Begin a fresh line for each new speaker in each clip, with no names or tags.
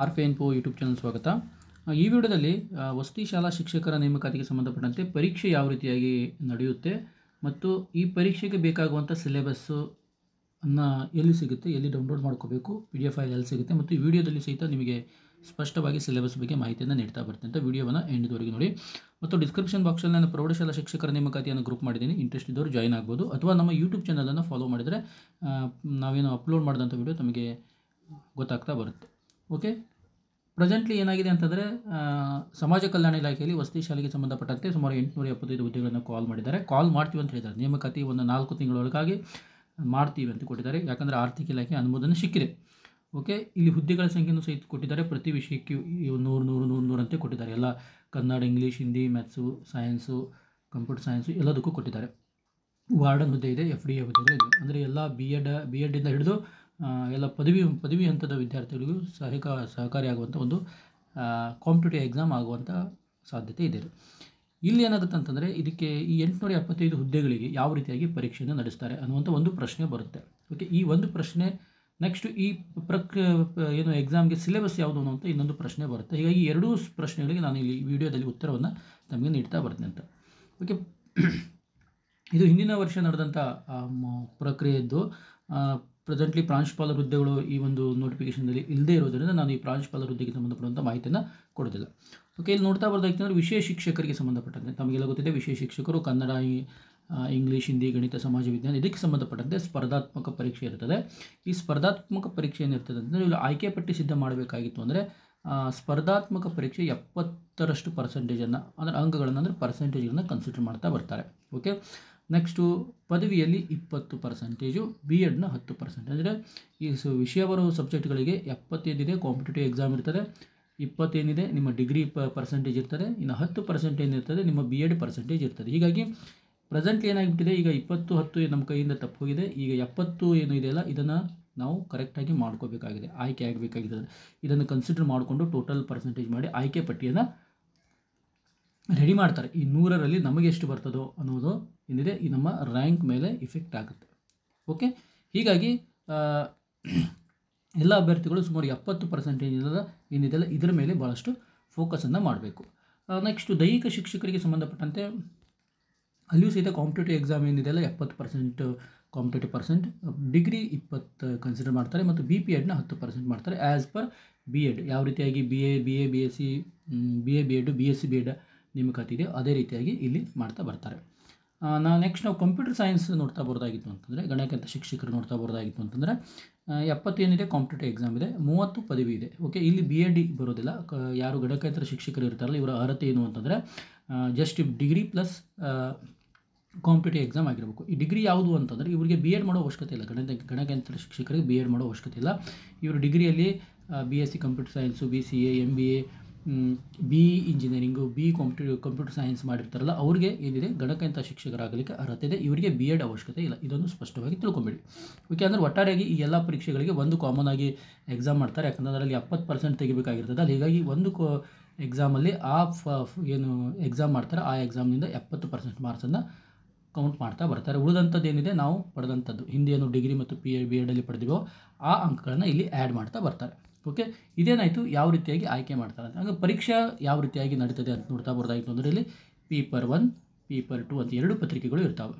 ಆರ್ಫೆನ್ಪೋ YouTube channel ಸ್ವಾಗತ. ಈ ವಿಡಿಯೋದಲ್ಲಿ ವಸತಿ ಶಾಲಾ ಶಿಕ್ಷಕರ ನೇಮಕಾತಿಗೆ ಸಂಬಂಧಪಟ್ಟಂತೆ ಪರೀಕ್ಷೆ ಯಾವ ರೀತಿಯಾಗಿ ನಡೆಯುತ್ತೆ ಮತ್ತು ಈ ಪರೀಕ್ಷೆಗೆ ಬೇಕಾಗುವಂಥ ಸಿಲೆಬಸ್ಸು ಎಲ್ಲಿ ಸಿಗುತ್ತೆ, ಎಲ್ಲಿ ಡೌನ್ಲೋಡ್ ಮಾಡ್ಕೋಬೇಕು, PDF ಫೈಲ್ ಎಲ್ಲಿ ಸಿಗುತ್ತೆ ಮತ್ತು ಈ ವಿಡಿಯೋದಲ್ಲಿ ಸಹಿತ ನಿಮಗೆ ಸ್ಪಷ್ಟವಾಗಿ ಸಿಲೆಬಸ್ ಬಗ್ಗೆ ಮಾಹಿತಿಯನ್ನು ನೀಡ್ತಾ ಬರ್ತೀನಿ ಅಂತ ವಿಡಿಯೋವನ್ನು ಎಂಡ್ವರೆಗೆ ನೋಡಿ. ಮತ್ತು ಡಿಸ್ಕ್ರಿಪ್ಷನ್ ಬಾಕ್ಸಲ್ಲಿ ನಾನು ಪ್ರೌಢಶಾಲಾ ಶಿಕ್ಷಕರ ನೇಮಕಾತಿಯನ್ನು ಗ್ರೂಪ್ ಮಾಡಿದ್ದೀನಿ. ಇಂಟ್ರೆಸ್ಟ್ ಇದ್ದವರು ಜಾಯ್ನ್ ಆಗ್ಬೋದು ಅಥವಾ ನಮ್ಮ ಯೂಟ್ಯೂಬ್ ಚಾನಲನ್ನು ಫಾಲೋ ಮಾಡಿದರೆ ನಾವೇನು ಅಪ್ಲೋಡ್ ಮಾಡಿದಂಥ ವಿಡಿಯೋ ತಮಗೆ ಗೊತ್ತಾಗ್ತಾ ಬರುತ್ತೆ. ಓಕೆ, ಪ್ರೆಸೆಂಟ್ಲಿ ಏನಾಗಿದೆ ಅಂತಂದರೆ ಸಮಾಜ ಕಲ್ಯಾಣ ಇಲಾಖೆಯಲ್ಲಿ ವಸತಿ ಶಾಲೆಗೆ ಸಂಬಂಧಪಟ್ಟಂತೆ ಸುಮಾರು 875 ಹುದ್ದೆಗಳನ್ನು ಕಾಲ್ ಮಾಡಿದ್ದಾರೆ. ಕಾಲ್ ಮಾಡ್ತೀವಿ ಅಂತ ಹೇಳಿದ್ದಾರೆ. ನೇಮಕಾತಿ ಒಂದು 4 ತಿಂಗಳೊಳಗಾಗಿ ಮಾಡ್ತೀವಿ ಅಂತ ಕೊಟ್ಟಿದ್ದಾರೆ. ಯಾಕಂದರೆ ಆರ್ಥಿಕ ಇಲಾಖೆ ಅನುಮೋದನೆ ಸಿಕ್ಕಿದೆ. ಓಕೆ, ಇಲ್ಲಿ ಹುದ್ದೆಗಳ ಸಂಖ್ಯೆಯನ್ನು ಸಹಿತ ಕೊಟ್ಟಿದ್ದಾರೆ. ಪ್ರತಿ ವಿಷಯಕ್ಕೆ 100 ಅಂತೆ ಕೊಟ್ಟಿದ್ದಾರೆ. ಎಲ್ಲ Kannada, English, Hindi, maths, science, computer science ಎಲ್ಲದಕ್ಕೂ ಕೊಟ್ಟಿದ್ದಾರೆ. ವಾರ್ಡನ್ ಹುದ್ದೆ ಇದೆ, FDA ಹುದ್ದೆಗಳಿದೆ. ಅಂದರೆ ಎಲ್ಲ ಬಿ ಎಡ್ಡಿಂದ ಹಿಡಿದು ಎಲ್ಲ ಪದವಿ ಹಂತದ ವಿದ್ಯಾರ್ಥಿಗಳಿಗೂ ಸಹಕಾರಿಯಾಗುವಂಥ ಒಂದು ಕಾಂಪಿಟೇಟಿವ್ ಎಕ್ಸಾಮ್ ಆಗುವಂಥ ಸಾಧ್ಯತೆ ಇದೆ. ಇಲ್ಲಿ ಏನಾಗುತ್ತೆ ಅಂತಂದರೆ ಇದಕ್ಕೆ ಈ 875 ಹುದ್ದೆಗಳಿಗೆ ಯಾವ ರೀತಿಯಾಗಿ ಪರೀಕ್ಷೆಯನ್ನು ನಡೆಸ್ತಾರೆ ಅನ್ನುವಂಥ ಒಂದು ಪ್ರಶ್ನೆ ಬರುತ್ತೆ. ಓಕೆ, ಈ ಒಂದು ಪ್ರಶ್ನೆ ನೆಕ್ಸ್ಟ್ ಈ ಏನು ಎಕ್ಸಾಮ್ಗೆ ಸಿಲೆಬಸ್ ಯಾವುದು ಅನ್ನುವಂಥ ಇನ್ನೊಂದು ಪ್ರಶ್ನೆ ಬರುತ್ತೆ. ಹೀಗಾಗಿ ಎರಡೂ ಪ್ರಶ್ನೆಗಳಿಗೆ ನಾನು ಇಲ್ಲಿ ವಿಡಿಯೋದಲ್ಲಿ ಉತ್ತರವನ್ನು ತಮಗೆ ನೀಡ್ತಾ ಬರ್ತೀನಿ ಅಂತ. ಓಕೆ, ಇದು ಹಿಂದಿನ ವರ್ಷ ನಡೆದಂಥ ಪ್ರಕ್ರಿಯೆದ್ದು ಪ್ರೆಸೆಂಟ್ಲಿ ಪ್ರಾಂಶುಪಾಲರ ಹುದ್ದೆಗಳು ಈ ಒಂದು ನೋಟಿಫಿಕೇಷನ್ದಲ್ಲಿ ಇಲ್ಲದೇ ಇರೋದರಿಂದ ನಾನು ಈ ಪ್ರಾಂಶುಪಾಲರ ಹುದ್ದೆಗೆ ಸಂಬಂಧಪಟ್ಟಂಥ ಮಾಹಿತಿಯನ್ನು ಕೊಡೋದಿಲ್ಲ. ಓಕೆ, ಇಲ್ಲಿ ನೋಡ್ತಾ ಬರೋದಾಯ್ತಂದರೆ ವಿಷಯ ಶಿಕ್ಷಕರಿಗೆ ಸಂಬಂಧಪಟ್ಟಂತೆ ತಮಗೆಲ್ಲ ಗೊತ್ತಿದೆ. ವಿಷಯ ಶಿಕ್ಷಕರು ಕನ್ನಡ, ಇಂಗ್ಲೀಷ್, ಹಿಂದಿ, ಗಣಿತ, ಸಮಾಜ ವಿಜ್ಞಾನ ಇದಕ್ಕೆ ಸಂಬಂಧಪಟ್ಟಂತೆ ಸ್ಪರ್ಧಾತ್ಮಕ ಪರೀಕ್ಷೆ ಇರ್ತದೆ. ಈ ಸ್ಪರ್ಧಾತ್ಮಕ ಪರೀಕ್ಷೆ ಏನಿರ್ತದೆ ಅಂದರೆ ಇಲ್ಲಿ ಆಯ್ಕೆ ಪಟ್ಟಿ ಸಿದ್ಧ ಮಾಡಬೇಕಾಗಿತ್ತು ಅಂದರೆ ಸ್ಪರ್ಧಾತ್ಮಕ ಪರೀಕ್ಷೆ 70% ಅಂದರೆ ಅಂಕಗಳನ್ನು ಅಂದರೆ ಪರ್ಸೆಂಟೇಜ್ಗಳನ್ನು ಕನ್ಸಿಡರ್ ಮಾಡ್ತಾ ಬರ್ತಾರೆ. ಓಕೆ, ನೆಕ್ಸ್ಟು ಪದವಿಯಲ್ಲಿ 20%, B.Edನ 10%. ಅಂದರೆ ಈ ವಿಷಯ ಬರೋ ಸಬ್ಜೆಕ್ಟ್ಗಳಿಗೆ 70 ಏನಿದೆ ಕಾಂಪಿಟೇಟಿವ್ ಎಕ್ಸಾಮ್ ಇರ್ತದೆ, 20 ಏನಿದೆ ನಿಮ್ಮ ಡಿಗ್ರಿ ಪರ್ಸೆಂಟೇಜ್ ಇರ್ತದೆ, ಇನ್ನು 10% ಏನಿರ್ತದೆ ನಿಮ್ಮ B.Ed ಪರ್ಸೆಂಟೇಜ್ ಇರ್ತದೆ. ಹೀಗಾಗಿ ಪ್ರೆಸೆಂಟ್ಲಿ ಏನಾಗಿಬಿಟ್ಟಿದೆ, ಈಗ 20 ನಮ್ಮ ಕೈಯಿಂದ ತಪ್ಪು ಹೋಗಿದೆ. ಈಗ 70 ಏನು ಇದೆಯಲ್ಲ ಇದನ್ನು ನಾವು ಕರೆಕ್ಟಾಗಿ ಮಾಡ್ಕೋಬೇಕಾಗಿದೆ, ಆಯ್ಕೆ ಆಗಬೇಕಾಗಿದೆ. ಇದನ್ನು ಕನ್ಸಿಡರ್ ಮಾಡಿಕೊಂಡು ಟೋಟಲ್ ಪರ್ಸೆಂಟೇಜ್ ಮಾಡಿ ಆಯ್ಕೆ ಪಟ್ಟಿಯನ್ನು ರೆಡಿ ಮಾಡ್ತಾರೆ. ಈ 100ರಲ್ಲಿ ನಮಗೆ ಎಷ್ಟು ಬರ್ತದೋ ಅನ್ನೋದು ಏನಿದೆ ಈ ನಮ್ಮ ರ್ಯಾಂಕ್ ಮೇಲೆ ಇಫೆಕ್ಟ್ ಆಗುತ್ತೆ. ಓಕೆ, ಹೀಗಾಗಿ ಎಲ್ಲ ಅಭ್ಯರ್ಥಿಗಳು ಸುಮಾರು 70% ಏನಿದೆಯಲ್ಲ ಇದರ ಮೇಲೆ ಭಾಳಷ್ಟು ಫೋಕಸನ್ನು ಮಾಡಬೇಕು. ನೆಕ್ಸ್ಟು ದೈಹಿಕ ಶಿಕ್ಷಕರಿಗೆ ಸಂಬಂಧಪಟ್ಟಂತೆ ಅಲ್ಲಿಯೂ ಸಹಿತ ಕಾಂಪಿಟೇಟಿವ್ ಎಕ್ಸಾಮ್ ಏನಿದೆಯಲ್ಲ 70% ಕಾಂಪಿಟೇಟಿವ್ ಪರ್ಸೆಂಟ್, ಡಿಗ್ರಿ 20 ಕನ್ಸಿಡರ್ ಮಾಡ್ತಾರೆ ಮತ್ತು B.Edನ 10% ಮಾಡ್ತಾರೆ. ಆ್ಯಸ್ ಪರ್ B.Ed ಯಾವ ರೀತಿಯಾಗಿ BA, BSc, B.Ed, BSc, B.Ed ನೇಮಕಾತಿ ಇದೆ ಅದೇ ರೀತಿಯಾಗಿ ಇಲ್ಲಿ ಮಾಡ್ತಾ ಬರ್ತಾರೆ. ನಾವು ಕಂಪ್ಯೂಟರ್ ಸೈನ್ಸ್ ನೋಡ್ತಾ ಬರೋದಾಗಿತ್ತು ಅಂತಂದರೆ ಗಣಕಯಂತ್ರ ಶಿಕ್ಷಕರು ನೋಡ್ತಾ ಬರೋದಾಗಿತ್ತು ಅಂತಂದರೆ 70 ಏನಿದೆ ಕಾಂಪಿಟೇಟಿವ್ ಎಕ್ಸಾಮ್ ಇದೆ, 30 ಪದವಿ ಇದೆ. ಓಕೆ, ಇಲ್ಲಿ B.Ed ಬರೋದಿಲ್ಲ. ಯಾರು ಗಣಕಯಂತ್ರ ಶಿಕ್ಷಕರು ಇರ್ತಾರಲ್ಲ ಇವರ ಅರ್ಹತೆ ಏನು ಅಂತಂದರೆ just degree plus competitive exam ಆಗಿರಬೇಕು. ಈ ಡಿಗ್ರಿ ಯಾವುದು ಅಂತಂದರೆ ಇವರಿಗೆ B.Ed ಮಾಡೋ ಅವಶ್ಯಕತೆ ಇಲ್ಲ. ಗಣಕಯಂತ್ರ ಶಿಕ್ಷಕರಿಗೆ B.Ed ಮಾಡೋ ಅವಶ್ಯಕತೆ ಇಲ್ಲ. ಇವರು ಡಿಗ್ರಿಯಲ್ಲಿ BSc computer science, BCA, MBA, BE engineering, computer science ಮಾಡಿರ್ತಾರಲ್ಲ ಅವ್ರಿಗೆ ಏನಿದೆ ಗಣಕಯಂತ್ರ ಶಿಕ್ಷಕರಾಗಲಿಕ್ಕೆ ಅರ್ಹತೆ ಇದೆ. ಇವರಿಗೆ B.Ed ಅವಶ್ಯಕತೆ ಇಲ್ಲ. ಇದನ್ನು ಸ್ಪಷ್ಟವಾಗಿ ತಿಳ್ಕೊಂಬೇಡಿ. ಓಕೆ, ಅಂದರೆ ಒಟ್ಟಾರೆಯಾಗಿ ಈ ಎಲ್ಲ ಪರೀಕ್ಷೆಗಳಿಗೆ ಒಂದು ಕಾಮನ್ ಆಗಿ ಎಕ್ಸಾಮ್ ಮಾಡ್ತಾರೆ. ಯಾಕಂದರೆ ಅದರಲ್ಲಿ 70% ತೆಗಿಬೇಕಾಗಿರ್ತದೆ. ಅದು ಹೀಗಾಗಿ ಒಂದು ಎಕ್ಸಾಮಲ್ಲಿ ಏನು ಎಕ್ಸಾಮ್ ಮಾಡ್ತಾರೆ ಆ ಎಕ್ಸಾಮ್ನಿಂದ 70% ಮಾರ್ಕ್ಸನ್ನು ಕೌಂಟ್ ಮಾಡ್ತಾ ಬರ್ತಾರೆ. ಉಳಿದಂಥದ್ದು ಏನಿದೆ ನಾವು ಪಡೆದಂಥದ್ದು ಹಿಂದೇನು ಡಿಗ್ರಿ ಮತ್ತು B.Edಲ್ಲಿ ಪಡೆದಿವೋ ಆ ಅಂಕಗಳನ್ನು ಇಲ್ಲಿ ಆ್ಯಡ್ ಮಾಡ್ತಾ ಬರ್ತಾರೆ. ಓಕೆ, ಇದೇನಾಯಿತು ಯಾವ ರೀತಿಯಾಗಿ ಆಯ್ಕೆ ಮಾಡ್ತಾರೆ ಅಂತ. ಹಾಗೆ ಪರೀಕ್ಷೆ ಯಾವ ರೀತಿಯಾಗಿ ನಡೀತದೆ ಅಂತ ನೋಡ್ತಾ ಬರೋದಾಯಿತು ಅಂದರೆ ಇಲ್ಲಿ ಪೇಪರ್ 1, ಪೇಪರ್ 2 ಅಂತ 2 ಪತ್ರಿಕೆಗಳು ಇರ್ತಾವೆ.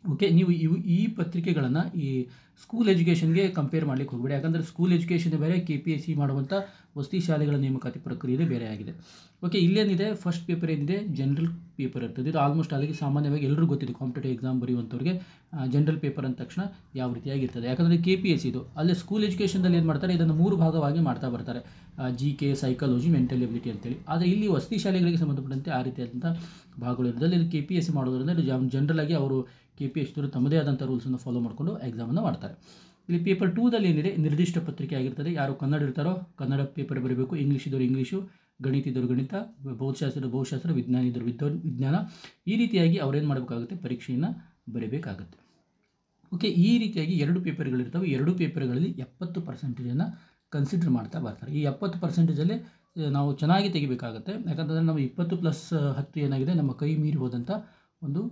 ಓಕೆ, ನೀವು ಈ ಪತ್ರಿಕೆಗಳನ್ನು ಈ ಸ್ಕೂಲ್ ಎಜುಕೇಷನ್ಗೆ ಕಂಪೇರ್ ಮಾಡಲಿಕ್ಕೆ ಹೋಗಬೇಡಿ. ಯಾಕಂದರೆ ಸ್ಕೂಲ್ ಎಜುಕೇಷನ್ ಬೇರೆ, KPSC ಮಾಡುವಂಥ ವಸತಿ ಶಾಲೆಗಳ ನೇಮಕಾತಿ ಪ್ರಕ್ರಿಯೆ ಬೇರೆ ಆಗಿದೆ. ಓಕೆ, ಇಲ್ಲೇನಿದೆ ಫಸ್ಟ್ ಪೇಪರ್ ಏನಿದೆ ಜನರಲ್ ಪೇಪರ್ ಇರ್ತದೆ. ಇದು ಆಲ್ಮೋಸ್ಟ್ ಅಲ್ಲಿಗೆ ಸಾಮಾನ್ಯವಾಗಿ ಎಲ್ಲರೂ ಗೊತ್ತಿದೆ. ಕಾಂಪಿಟೇಟಿವ್ ಎಕ್ಸಾಮ್ ಬರೆಯುವಂಥವ್ರಿಗೆ ಜನರಲ್ ಪೇಪರ್ ಅಂದ ತಕ್ಷಣ ಯಾವ ರೀತಿಯಾಗಿರ್ತದೆ. ಯಾಕಂದರೆ KPSC ಇದು ಅಲ್ಲೇ ಸ್ಕೂಲ್ ಎಜುಕೇಷನ್ದಲ್ಲಿ ಏನು ಮಾಡ್ತಾರೆ ಇದನ್ನು 3 ಭಾಗವಾಗಿ ಮಾಡ್ತಾ ಬರ್ತಾರೆ, GK, ಸೈಕಾಲಜಿ, ಮೆಂಟಲ್ ಎಬಿಲಿಟಿ ಅಂತೇಳಿ. ಆದರೆ ಇಲ್ಲಿ ವಸತಿ ಶಾಲೆಗಳಿಗೆ ಸಂಬಂಧಪಟ್ಟಂತೆ ಆ ರೀತಿಯಾದಂಥ ಭಾಗಗಳು ಇರೋದ್ರಲ್ಲಿ ಇಲ್ಲಿ KPSC ಮಾಡೋದ್ರಿಂದ ಜನರಲ್ ಆಗಿ ಅವರು KPSC ತಮ್ಮದೇ ಆದಂಥ ರೂಲ್ಸನ್ನು ಫಾಲೋ ಮಾಡಿಕೊಂಡು ಎಕ್ಸಾಮನ್ನು ಮಾಡ್ತಾರೆ. ಇಲ್ಲಿ ಪೇಪರ್ 2ದಲ್ಲಿ ಏನಿದೆ ನಿರ್ದಿಷ್ಟ ಪತ್ರಿಕೆ ಆಗಿರ್ತದೆ. ಯಾರು ಕನ್ನಡ ಇರ್ತಾರೋ ಕನ್ನಡ ಪೇಪರ್ ಬರೀಬೇಕು, ಇಂಗ್ಲೀಷ್ ಇದ್ದವರು ಇಂಗ್ಲೀಷು, ಗಣಿತ ಇದ್ದವರು ಗಣಿತ, ಭೌತಶಾಸ್ತ್ರ, ವಿಜ್ಞಾನ ಇದ್ದವರು ವಿಜ್ಞಾನ. ಈ ರೀತಿಯಾಗಿ ಅವರೇನು ಮಾಡಬೇಕಾಗುತ್ತೆ, ಪರೀಕ್ಷೆಯನ್ನು ಬರೀಬೇಕಾಗುತ್ತೆ. ಓಕೆ, ಈ ರೀತಿಯಾಗಿ 2 ಪೇಪರ್ಗಳಿರ್ತವೆ. 2 ಪೇಪರ್ಗಳಲ್ಲಿ 70% ಕನ್ಸಿಡರ್ ಮಾಡ್ತಾ ಬರ್ತಾರೆ. ಈ 70%ಅಲ್ಲಿ ನಾವು ಚೆನ್ನಾಗಿ ತೆಗಿಬೇಕಾಗುತ್ತೆ. ಯಾಕಂತಂದರೆ ನಾವು 20+10 ಏನಾಗಿದೆ ನಮ್ಮ ಕೈ ಮೀರಿ ಹೋದಂಥ ಒಂದು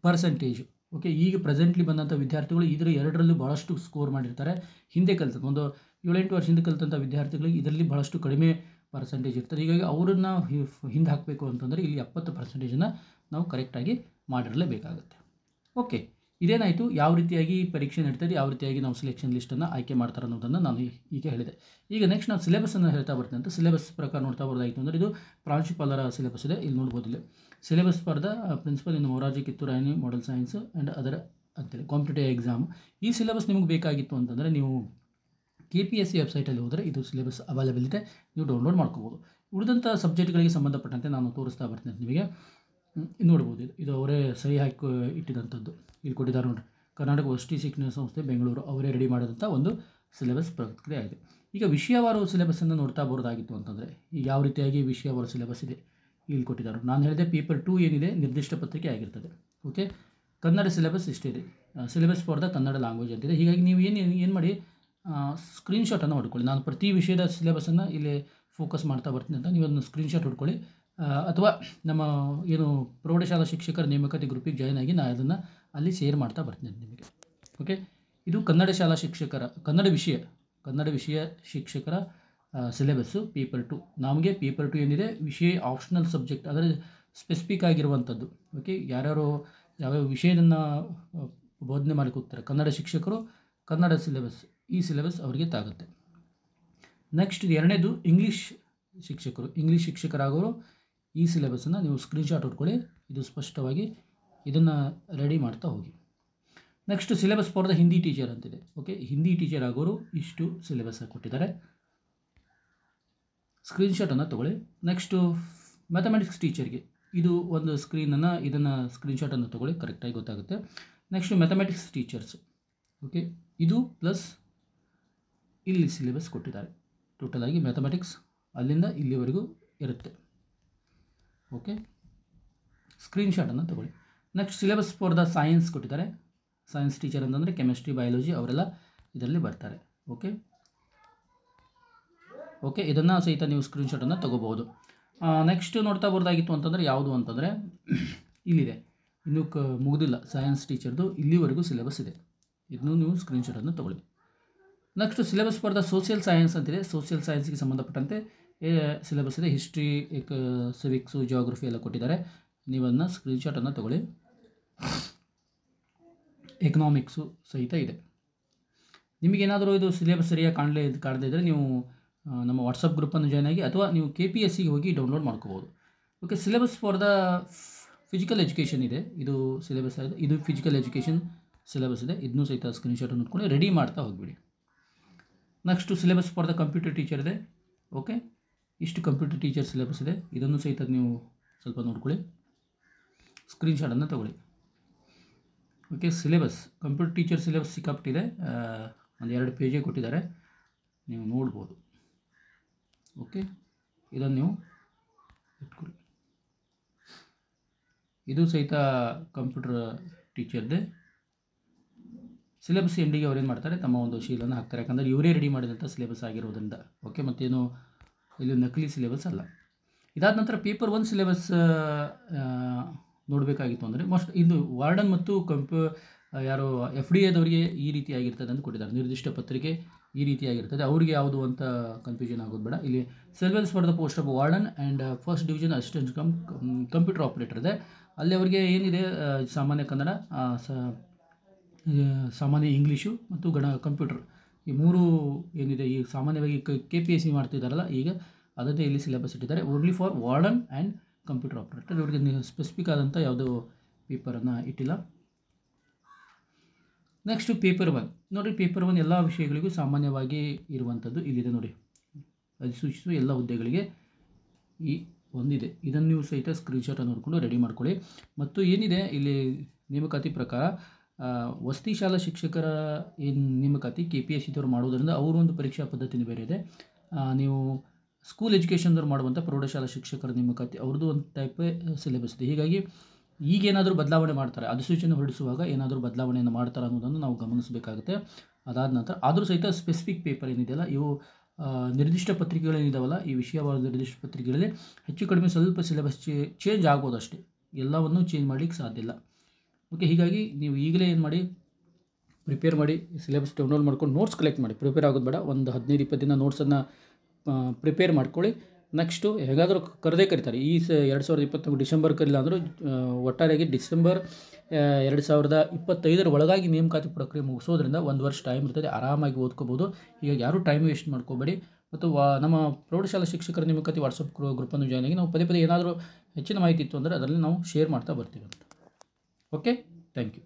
ಪರ್ಸೆಂಟೇಜು. ಓಕೆ, ಈಗ ಪ್ರೆಸೆಂಟ್ಲಿ ಬಂದಂಥ ವಿದ್ಯಾರ್ಥಿಗಳು ಇದರ 2ರಲ್ಲೂ ಭಾಳಷ್ಟು ಸ್ಕೋರ್ ಮಾಡಿರ್ತಾರೆ. ಹಿಂದೆ ಕಲಿತದ್ದು ಒಂದು 7-8 ವರ್ಷದಿಂದ ಕಲಿತಂಥ ವಿದ್ಯಾರ್ಥಿಗಳಿಗೆ ಇದರಲ್ಲಿ ಬಹಳಷ್ಟು ಕಡಿಮೆ ಪರ್ಸೆಂಟೇಜ್ ಇರ್ತದೆ. ಹೀಗಾಗಿ ಅವರನ್ನು ಹಿಂದೆ ಹಾಕಬೇಕು ಅಂತಂದರೆ ಇಲ್ಲಿ 70% ನಾವು ಕರೆಕ್ಟಾಗಿ ಮಾಡಿರಲೇಬೇಕಾಗುತ್ತೆ. ಓಕೆ, ಇದೇನಾಯಿತು, ಯಾವ ರೀತಿಯಾಗಿ ಪರೀಕ್ಷೆ ನಡೀತದೆ, ಯಾವ ರೀತಿಯಾಗಿ ನಾವು ಸೆಲೆಕ್ಷನ್ ಲಿಸ್ಟನ್ನು ಆಯ್ಕೆ ಮಾಡ್ತಾರೆ ಅನ್ನೋದನ್ನು ನಾನು ಈಗ ಹೇಳಿದೆ. ಈಗ ನೆಕ್ಸ್ಟ್ ನಾನು ಸಿಲೆಬಸ್ಸನ್ನು ಹೇಳ್ತಾ ಬರ್ತೀನಿ. ಅಂತ ಸಿಲೆಬಸ್ ಪ್ರಕಾರ ನೋಡ್ತಾ ಬರೋದಾಯಿತು ಅಂದರೆ ಇದು ಪ್ರಾಂಶುಪಾಲರ ಸಿಲೆಬಸ್ ಇದೆ. ಇಲ್ಲಿ ನೋಡ್ಬೋದು, ಇಲ್ಲಿ syllabus for the principal in Morarji ಕಿತ್ತೂರಾಯನಿ ಮಾಡೆಲ್ ಸೈನ್ಸ್ ಆ್ಯಂಡ್ ಅದರ್ ಅಂತೇಳಿ ಕಾಂಪಿಟೇಟಿವ್ ಎಕ್ಸಾಮ್. ಈ ಸಿಲೆಬಸ್ ನಿಮಗೆ ಬೇಕಾಗಿತ್ತು ಅಂತಂದರೆ ನೀವು KPSC ವೆಬ್ಸೈಟಲ್ಲಿ ಹೋದರೆ ಇದು ಸಿಲೆಬಸ್ ಅವೈಲೇಬಲ್ ಇದೆ, ನೀವು ಡೌನ್ಲೋಡ್ ಮಾಡ್ಕೋಬೋದು. ಉಳಿದಂಥ ಸಬ್ಜೆಕ್ಟ್ಗಳಿಗೆ ಸಂಬಂಧಪಟ್ಟಂತೆ ನಾನು ತೋರಿಸ್ತಾ ಬರ್ತೀನಿ ನಿಮಗೆ. ನೋಡ್ಬೋದು, ಇದು ಅವರೇ ಸಹಿ ಹಾಕಿ ಇಟ್ಟಿದಂಥದ್ದು. ಇಲ್ಲಿ ಕೊಟ್ಟಿದ್ದಾರೆ ನೋಡಿರಿ, ಕರ್ನಾಟಕ ವಸತಿ ಶಿಕ್ಷಣ ಸಂಸ್ಥೆ ಬೆಂಗಳೂರು ಅವರೇ ರೆಡಿ ಮಾಡಿದಂಥ ಒಂದು ಸಿಲೆಬಸ್ ಪ್ರಕ್ರಿಯೆ ಆಗಿದೆ. ಈಗ ವಿಷಯವಾರು ಸಿಲೆಬಸ್ಸನ್ನು ನೋಡ್ತಾ ಬರೋದಾಗಿತ್ತು ಅಂತಂದರೆ ಈಗ ಯಾವ ರೀತಿಯಾಗಿ ವಿಷಯವಾರು ಸಿಲೆಬಸ್ ಇದೆ ಇಲ್ಲಿ ಕೊಟ್ಟಿದ್ದಾರೆ. ನಾನು ಹೇಳಿದೆ ಪೇಪರ್ 2 ಏನಿದೆ ನಿರ್ದಿಷ್ಟ ಪತ್ರಿಕೆ ಆಗಿರ್ತದೆ. ಓಕೆ, ಕನ್ನಡ ಸಿಲೆಬಸ್ ಇಷ್ಟಿದೆ, syllabus for the Kannada language ಅಂತಿದೆ. ಹೀಗಾಗಿ ನೀವು ಏನು ಮಾಡಿ ಸ್ಕ್ರೀನ್ಶಾಟನ್ನು ಹೊಡ್ಕೊಳ್ಳಿ. ನಾನು ಪ್ರತಿ ವಿಷಯದ ಸಿಲೆಬಸನ್ನು ಇಲ್ಲಿ ಫೋಕಸ್ ಮಾಡ್ತಾ ಬರ್ತೀನಿ ಅಂತ ನೀವು ಅದನ್ನು ಸ್ಕ್ರೀನ್ಶಾಟ್ ಹೊಡ್ಕೊಳ್ಳಿ. ಅಥವಾ ನಮ್ಮ ಏನು ಪ್ರೌಢಶಾಲಾ ಶಿಕ್ಷಕರ ನೇಮಕಾತಿ ಗ್ರೂಪಿಗೆ ಜಾಯ್ನ್ ಆಗಿ ನಾನು ಅದನ್ನು ಅಲ್ಲಿ ಶೇರ್ ಮಾಡ್ತಾ ಬರ್ತೀನಿ ನಿಮಗೆ. ಓಕೆ, ಇದು ಕನ್ನಡ ಶಾಲಾ ಶಿಕ್ಷಕರ ಕನ್ನಡ ವಿಷಯ ಶಿಕ್ಷಕರ ಸಿಲೆಬಸ್ಸು ಪೇಪರ್ 2. ನಮಗೆ ಪೇಪರ್ 2 ಏನಿದೆ ವಿಷಯ ಆಪ್ಷನಲ್ ಸಬ್ಜೆಕ್ಟ್, ಅದರ ಸ್ಪೆಸಿಫಿಕ್ ಆಗಿರುವಂಥದ್ದು. ಓಕೆ, ಯಾರ್ಯಾರು ಯಾವ್ಯಾವ ವಿಷಯವನ್ನು ಬೋಧನೆ ಮಾಡಿ ಹೋಗ್ತಾರೆ ಕನ್ನಡ ಶಿಕ್ಷಕರು, ಕನ್ನಡ ಸಿಲೆಬಸ್, ಈ ಸಿಲೆಬಸ್ ಅವರಿಗೆ ತಾಗುತ್ತೆ. ನೆಕ್ಸ್ಟ್ ಎರಡನೇದು ಇಂಗ್ಲೀಷ್ ಶಿಕ್ಷಕರಾಗೋರು ಈ ಸಿಲೆಬಸನ್ನು ನೀವು ಸ್ಕ್ರೀನ್ಶಾಟ್ ಹೊಡ್ಕೊಳ್ಳಿ. ಇದು ಸ್ಪಷ್ಟವಾಗಿ ಇದನ್ನು ರೆಡಿ ಮಾಡ್ತಾ ಹೋಗಿ. Next syllabus for the Hindi teacher ಅಂತಿದೆ. ಓಕೆ, ಹಿಂದಿ ಟೀಚರ್ ಆಗೋರು ಇಷ್ಟು ಸಿಲೆಬಸ್ ಕೊಟ್ಟಿದ್ದಾರೆ, ಸ್ಕ್ರೀನ್ಶಾಟನ್ನು ತೊಗೊಳ್ಳಿ. ನೆಕ್ಸ್ಟು ಮ್ಯಾಥಮೆಟಿಕ್ಸ್ ಟೀಚರ್ಗೆ ಇದು ಒಂದು ಇದನ್ನು ಸ್ಕ್ರೀನ್ಶಾಟನ್ನು ತೊಗೊಳ್ಳಿ, ಕರೆಕ್ಟಾಗಿ ಗೊತ್ತಾಗುತ್ತೆ. Next mathematics teachers. ಓಕೆ, ಇದು ಪ್ಲಸ್ ಇಲ್ಲಿ ಸಿಲೆಬಸ್ ಕೊಟ್ಟಿದ್ದಾರೆ. ಟೋಟಲಾಗಿ ಮ್ಯಾಥಮೆಟಿಕ್ಸ್ ಅಲ್ಲಿಂದ ಇಲ್ಲಿವರೆಗೂ ಇರುತ್ತೆ. ಓಕೆ, ಸ್ಕ್ರೀನ್ಶಾಟನ್ನು ತೊಗೊಳ್ಳಿ. Next syllabus for the science ಕೊಟ್ಟಿದ್ದಾರೆ. ಸೈನ್ಸ್ ಟೀಚರ್ ಅಂತಂದರೆ ಕೆಮಿಸ್ಟ್ರಿ, ಬಯಾಲಜಿ ಅವರೆಲ್ಲ ಇದರಲ್ಲಿ ಬರ್ತಾರೆ. ಓಕೆ, ಇದನ್ನು ಸಹಿತ ನೀವು ಸ್ಕ್ರೀನ್ಶಾಟನ್ನು ತೊಗೋಬೋದು. ನೆಕ್ಸ್ಟ್ ನೋಡ್ತಾ ಬರೋದಾಗಿತ್ತು ಅಂತಂದರೆ ಯಾವುದು ಅಂತಂದರೆ ಇಲ್ಲಿದೆ, ಇನ್ನೂ ಮುಗಿದಿಲ್ಲ ಸೈನ್ಸ್ ಟೀಚರ್ದು, ಇಲ್ಲಿವರೆಗೂ ಸಿಲೆಬಸ್ ಇದೆ. ಇದನ್ನು ನೀವು ಸ್ಕ್ರೀನ್ಶಾಟನ್ನು ತೊಗೊಳ್ಳಿ. Next syllabus for the social science ಅಂತಿದೆ. ಸೋಷಿಯಲ್ ಸೈನ್ಸ್ಗೆ ಸಂಬಂಧಪಟ್ಟಂತೆ ಸಿಲೆಬಸ್ ಇದೆ. ಹಿಸ್ಟ್ರಿ, ಸಿವಿಕ್ಸು, ಜಿಯೋಗ್ರಫಿ ಎಲ್ಲ ಕೊಟ್ಟಿದ್ದಾರೆ. ನೀವು ಅದನ್ನು ಸ್ಕ್ರೀನ್ಶಾಟನ್ನು ತೊಗೊಳ್ಳಿ. ಎಕನಾಮಿಕ್ಸು ಸಹಿತ ಇದೆ. ನಿಮಗೇನಾದರೂ ಇದು ಸಿಲೆಬಸ್ ಸರಿಯಾಗಿ ಕಾಣದೇ ಇದ್ದರೆ ನೀವು ನಮ್ಮ ವಾಟ್ಸಪ್ ಗ್ರೂಪನ್ನು ಜಾಯ್ನ್ ಆಗಿ ಅಥವಾ ನೀವು KPSCಗೆ ಹೋಗಿ ಡೌನ್ಲೋಡ್ ಮಾಡ್ಕೋಬೋದು. Okay, syllabus for the physical education ಇದೆ. ಇದು ಸಿಲೆಬಸ್ ಆಗಿದೆ, ಇದು ಫಿಸಿಕಲ್ ಎಜುಕೇಷನ್ ಸಿಲೆಬಸ್ ಇದೆ. ಇದನ್ನೂ ಸಹಿತ ಸ್ಕ್ರೀನ್ಶಾಟನ್ನು ನೋಡ್ಕೊಂಡು ರೆಡಿ ಮಾಡ್ತಾ ಹೋಗಿಬಿಡಿ. Next syllabus for the computer teacher ಇದೆ. ಓಕೆ, ಇಷ್ಟು ಕಂಪ್ಯೂಟರ್ ಟೀಚರ್ ಸಿಲೆಬಸ್ ಇದೆ. ಇದನ್ನು ಸಹಿತ ನೀವು ಸ್ವಲ್ಪ ನೋಡ್ಕೊಳ್ಳಿ, ಸ್ಕ್ರೀನ್ಶಾಟನ್ನು ತೊಗೊಳ್ಳಿ. Okay, syllabus computer teacher syllabus ಸಿಕ್ಕಾಪಟ್ಟಿದೆ, ಒಂದು 2 ಪೇಜೇ ಕೊಟ್ಟಿದ್ದಾರೆ, ನೀವು ನೋಡ್ಬೋದು. ಓಕೆ, ಇದನ್ನು ನೀವು ಇಟ್ಕೊಳ್ಳಿ. ಇದು ಸಹಿತ ಕಂಪ್ಯೂಟರ್ ಟೀಚರ್ದೆ ಸಿಲೆಬಸ್. ಎಂಡಿಗೆ ಅವ್ರೇನು ಮಾಡ್ತಾರೆ, ತಮ್ಮ ಒಂದು ಶೀಲನ್ನು ಹಾಕ್ತಾರೆ, ಯಾಕಂದರೆ ಇವರೇ ರೆಡಿ ಮಾಡಿದಂಥ ಸಿಲೆಬಸ್ ಆಗಿರೋದ್ರಿಂದ. ಓಕೆ, ಮತ್ತೇನು ಇಲ್ಲಿ ನಕಲಿ ಸಿಲೆಬಸ್ ಅಲ್ಲ. ಇದಾದ ನಂತರ ಪೇಪರ್ 1 ಸಿಲೆಬಸ್ ನೋಡಬೇಕಾಗಿತ್ತು ಅಂದರೆ ಇದು ವಾರ್ಡನ್ ಮತ್ತು ಯಾರು FDAದವರಿಗೆ ಈ ರೀತಿಯಾಗಿರ್ತದೆ ಅಂತ ಕೊಟ್ಟಿದ್ದಾರೆ. ನಿರ್ದಿಷ್ಟ ಪತ್ರಿಕೆ ಈ ರೀತಿಯಾಗಿರ್ತದೆ, ಅವರಿಗೆ ಯಾವುದು ಅಂತ ಕನ್ಫ್ಯೂಷನ್ ಆಗೋದು ಬೇಡ. ಇಲ್ಲಿ syllabus for the post of warden and first division assistant computer operator ಇದೆ. ಅಲ್ಲಿ ಅವರಿಗೆ ಏನಿದೆ ಸಾಮಾನ್ಯ ಕನ್ನಡ, ಸಾಮಾನ್ಯ ಇಂಗ್ಲೀಷು ಮತ್ತು ಕಂಪ್ಯೂಟರ್, ಈ 3 ಏನಿದೆ ಈ ಸಾಮಾನ್ಯವಾಗಿ KPSC ಮಾಡ್ತಿದ್ದಾರಲ್ಲ ಈಗ ಅದನ್ನೇ ಇಲ್ಲಿ ಸಿಲೆಬಸ್ ಇಟ್ಟಿದ್ದಾರೆ. Only for warden and computer operator. ಇವರಿಗೆ ಸ್ಪೆಸಿಫಿಕ್ ಆದಂಥ ಯಾವುದೋ ಪೇಪರನ್ನು ಇಟ್ಟಿಲ್ಲ. ನೆಕ್ಸ್ಟು ಪೇಪರ್ 1 ನೋಡಿರಿ. ಪೇಪರ್ 1 ಎಲ್ಲ ವಿಷಯಗಳಿಗೂ ಸಾಮಾನ್ಯವಾಗಿ ಇರುವಂಥದ್ದು ಇಲ್ಲಿದೆ ನೋಡಿ. ಅಧಿಸೂಚಿಸುವ ಎಲ್ಲ ಹುದ್ದೆಗಳಿಗೆ ಈ ಒಂದಿದೆ. ಇದನ್ನು ನೀವು ಸಹಿತ ಸ್ಕ್ರೀನ್ಶಾಟನ್ನು ನೋಡಿಕೊಂಡು ರೆಡಿ ಮಾಡ್ಕೊಳ್ಳಿ. ಮತ್ತು ಏನಿದೆ ಇಲ್ಲಿ ನೇಮಕಾತಿ ಪ್ರಕಾರ ವಸತಿ ಶಾಲಾ ಶಿಕ್ಷಕರ ಏನು ನೇಮಕಾತಿ KPSCದವ್ರು ಮಾಡೋದರಿಂದ ಅವರು ಒಂದು ಪರೀಕ್ಷಾ ಪದ್ಧತಿನೇ ಬೇರೆ ಇದೆ. ನೀವು ಸ್ಕೂಲ್ ಎಜುಕೇಷನ್ದವ್ರು ಮಾಡುವಂಥ ಪ್ರೌಢಶಾಲಾ ಶಿಕ್ಷಕರ ನೇಮಕಾತಿ ಅವ್ರದ್ದು ಒಂದು ಟೈಪ್ ಸಿಲೆಬಸ್ ಇದೆ. ಹೀಗಾಗಿ ಈಗೇನಾದರೂ ಬದಲಾವಣೆ ಮಾಡ್ತಾರೆ, ಅಧಿಸೂಚನೆ ಹೊರಡಿಸುವಾಗ ಏನಾದರೂ ಬದಲಾವಣೆಯನ್ನು ಮಾಡ್ತಾರೆ ಅನ್ನೋದನ್ನು ನಾವು ಗಮನಿಸಬೇಕಾಗುತ್ತೆ. ಅದಾದ ನಂತರ ಆದರೂ ಸಹಿತ ಸ್ಪೆಸಿಫಿಕ್ ಪೇಪರ್ ಏನಿದೆಯಲ್ಲ, ಇವು ನಿರ್ದಿಷ್ಟ ಪತ್ರಿಕೆಗಳೇನಿದಾವಲ್ಲ, ಈ ವಿಷಯವಾದ ನಿರ್ದಿಷ್ಟ ಪತ್ರಿಕೆಗಳಲ್ಲಿ ಹೆಚ್ಚು ಕಡಿಮೆ ಸ್ವಲ್ಪ ಸಿಲೆಬಸ್ ಚೇಂಜ್ ಆಗ್ಬೋದು ಅಷ್ಟೇ, ಎಲ್ಲವನ್ನೂ ಚೇಂಜ್ ಮಾಡಲಿಕ್ಕೆ ಸಾಧ್ಯ ಇಲ್ಲ. ಓಕೆ, ಹೀಗಾಗಿ ನೀವು ಈಗಲೇ ಏನು ಮಾಡಿ, ಪ್ರಿಪೇರ್ ಮಾಡಿ, ಸಿಲೆಬಸ್ ಡೌನ್ಲೋಡ್ ಮಾಡ್ಕೊಂಡು ನೋಟ್ಸ್ ಕಲೆಕ್ಟ್ ಮಾಡಿ. ಪ್ರಿಪೇರ್ ಆಗೋದು ಬೇಡ, ಒಂದು 15-20 ದಿನ ನೋಟ್ಸನ್ನು ಪ್ರಿಪೇರ್ ಮಾಡ್ಕೊಳ್ಳಿ. ನೆಕ್ಸ್ಟು ಹೇಗಾದರೂ ಕರೆದೇ ಕರೀತಾರೆ. ಈ 2024 ಡಿಸೆಂಬರ್ ಕರೀಲ್ಲ ಅಂದರೂ ಒಟ್ಟಾರೆಯಾಗಿ ಡಿಸೆಂಬರ್ 2025 ಒಳಗಾಗಿ ನೇಮಕಾತಿ ಪ್ರಕ್ರಿಯೆ ಮುಗಿಸೋದ್ರಿಂದ 1 ವರ್ಷ ಟೈಮ್ ಇರ್ತದೆ, ಆರಾಮಾಗಿ ಓದ್ಕೋಬೋದು. ಹೀಗಾಗಿ ಯಾರೂ ಟೈಮ್ ವೇಸ್ಟ್ ಮಾಡ್ಕೋಬೇಡಿ. ಮತ್ತು ನಮ್ಮ ಪ್ರೌಢಶಾಲಾ ಶಿಕ್ಷಕರ ನೇಮಕಾತಿ ವಾಟ್ಸಪ್ ಗ್ರೂಪನ್ನು ಜಾಯ್ನ್ ಆಗಿ ನಾವು ಪದೇ ಏನಾದರೂ ಹೆಚ್ಚಿನ ಮಾಹಿತಿ ಇತ್ತು ಅಂದರೆ ಅದರಲ್ಲಿ ನಾವು ಶೇರ್ ಮಾಡ್ತಾ ಬರ್ತೀವಿ ಅಂತ. Okay, thank you.